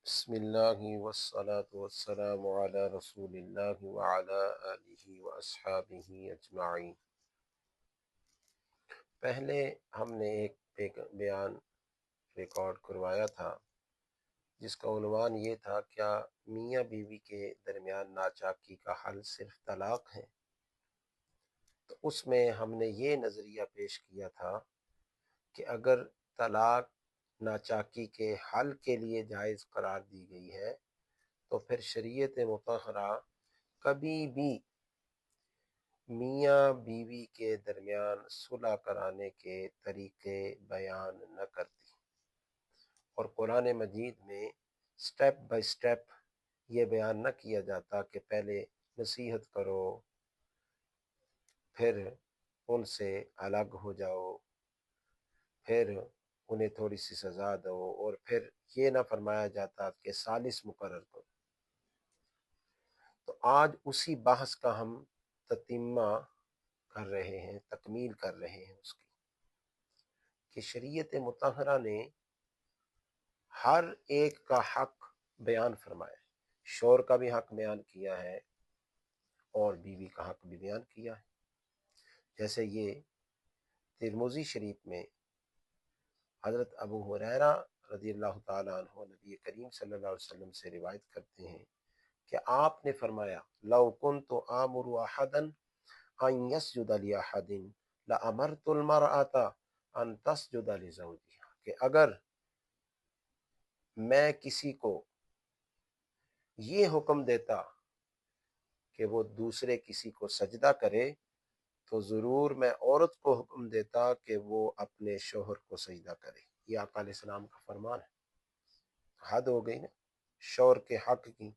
بسم والصلاة والسلام على رسول اللہ وعلى آلہ واصحابہ اجمعین۔ پہلے ہم نے ایک بیان ریکارڈ کروایا تھا جس کا عنوان یہ تھا، کیا میاں بیوی کے درمیان ناچاکی کا حل صرف طلاق ہے؟ تو اس میں ہم نے یہ نظریہ پیش کیا تھا کہ اگر طلاق ناچاکی کے حل کے لیے جائز قرار دی گئی ہے تو پھر شریعت مطہرہ کبھی بھی میاں بیوی کے درمیان صلح کرانے کے طریقے بیان نہ کرتی، اور قرآن مجید میں سٹیپ بائی سٹیپ یہ بیان نہ کیا جاتا کہ پہلے نصیحت کرو، پھر ان سے الگ ہو جاؤ، پھر انہیں تھوڑی سی سزا دو، اور پھر یہ نہ فرمایا جاتا کہ ثالث مقرر کرو۔ تو آج اسی بحث کا ہم تتمہ کر رہے ہیں، تکمیل کر رہے ہیں اس کی، کہ شریعت مطہرہ نے ہر ایک کا حق بیان فرمایا ہے۔ شوہر کا بھی حق بیان کیا ہے اور بیوی کا حق بھی بیان کیا ہے۔ جیسے یہ ترمذی شریف میں حضرت ابو ہریرہ رضی اللہ تعالیٰ عنہ نبی کریم صلی اللہ علیہ وسلم سے روایت کرتے ہیں کہ آپ نے فرمایا، لو کنت آمر احدا ان یسجد لاحد لامرت المرأة ان تسجد لزوجها، کہ اگر میں کسی کو یہ حکم دیتا کہ وہ دوسرے کسی کو سجدہ کرے تو ضرور میں عورت کو حکم دیتا کہ وہ اپنے شوہر کو سجدہ کرے۔ یہ آقا علیہ السلام کا فرمان ہے۔ حد ہو گئی نا، شوہر کے حق کی،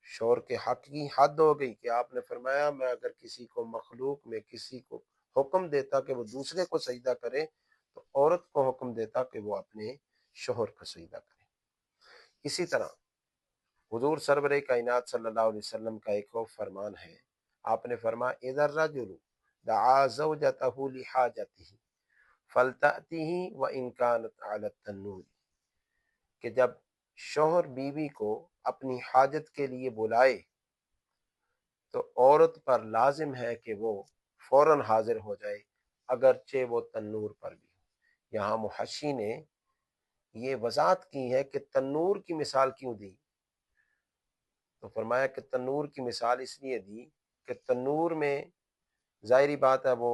شوہر کے حق کی حد ہو گئی کہ آپ نے فرمایا میں اگر کسی کو مخلوق میں کسی کو حکم دیتا کہ وہ دوسرے کو سجدہ کرے تو عورت کو حکم دیتا کہ وہ اپنے شوہر کو سجدہ کرے۔ اسی طرح حضور سرور کائنات صلی اللہ علیہ وسلم کا ایک اور فرمان ہے، آپ نے فرمایا اذا الرجل دعا زوجته لحاجته فلتأته وإن كانت على التنور، کہ جب شوہر بیوی کو اپنی حاجت کے لیے بلائے تو عورت پر لازم ہے کہ وہ فوراً حاضر ہو جائے، اگرچہ وہ تنور پر بھی ہو۔ یہاں محشی نے یہ وضاحت کی ہے کہ تنور کی مثال کیوں دی، تو فرمایا کہ تنور کی مثال اس لیے دی کہ تنور میں ظاہری بات ہے وہ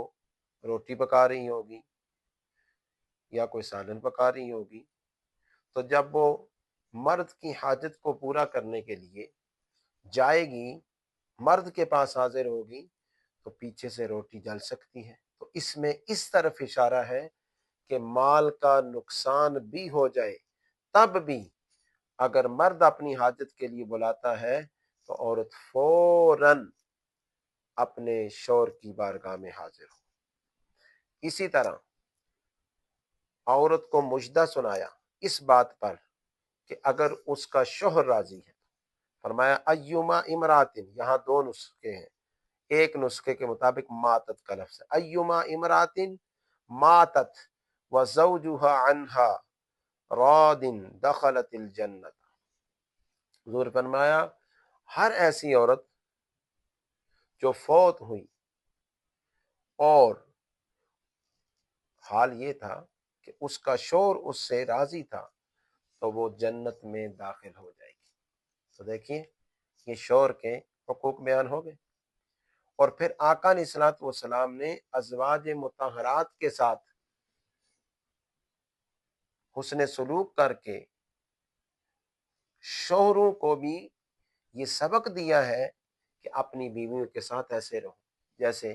روٹی پکا رہی ہوگی یا کوئی سالن پکا رہی ہوگی، تو جب وہ مرد کی حاجت کو پورا کرنے کے لیے جائے گی، مرد کے پاس حاضر ہوگی، تو پیچھے سے روٹی جل سکتی ہے۔ تو اس میں اس طرف اشارہ ہے کہ مال کا نقصان بھی ہو جائے تب بھی اگر مرد اپنی حاجت کے لیے بلاتا ہے تو عورت فوراً اپنے شوہر کی بارگاہ میں حاضر ہو۔ اسی طرح عورت کو مژدہ سنایا اس بات پر کہ اگر اس کا شوہر راضی ہے، فرمایا ایما امراتن، یہاں دو نسخے ہیں، ایک نسخے کے مطابق ماتت کا لفظ ہے، ایما امراتن ماتت وزوجها عنها راض دخلت الجنت، حضور فرمایا ہر ایسی عورت جو فوت ہوئی اور حال یہ تھا کہ اس کا شوہر اس سے راضی تھا تو وہ جنت میں داخل ہو جائے گی۔ تو دیکھیے یہ شوہر کے حقوق بیان ہو گئے، اور پھر آقا علیہ الصلوۃ والسلام نے ازواج مطہرات کے ساتھ حسن سلوک کر کے شوہروں کو بھی یہ سبق دیا ہے کہ اپنی بیویوں کے ساتھ ایسے رہو، جیسے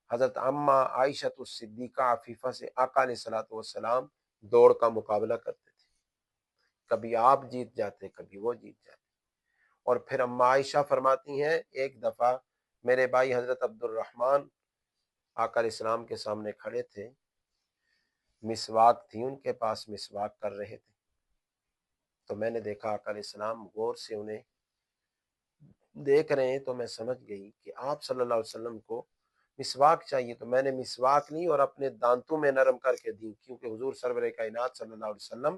حضرت عمہ عائشہ الصدیقہ عفیفہ سے آقا علیہ الصلوۃ والسلام دوڑ کا مقابلہ کرتے تھے، کبھی آپ جیت جاتے کبھی وہ جیت جاتے۔ اور پھر اما عائشہ فرماتی ہیں ایک دفعہ میرے بھائی حضرت عبد الرحمن آقا علیہ السلام کے سامنے کھڑے تھے، مسواک تھی ان کے پاس، مسواک کر رہے تھے، تو میں نے دیکھا آقا علیہ السلام غور سے انہیں دیکھ رہے ہیں، تو میں سمجھ گئی کہ آپ صلی اللہ علیہ وسلم کو مسواک چاہیے، تو میں نے مسواک لی اور اپنے دانتوں میں نرم کر کے دی، کیونکہ حضور سرور کائنات صلی اللہ علیہ وسلم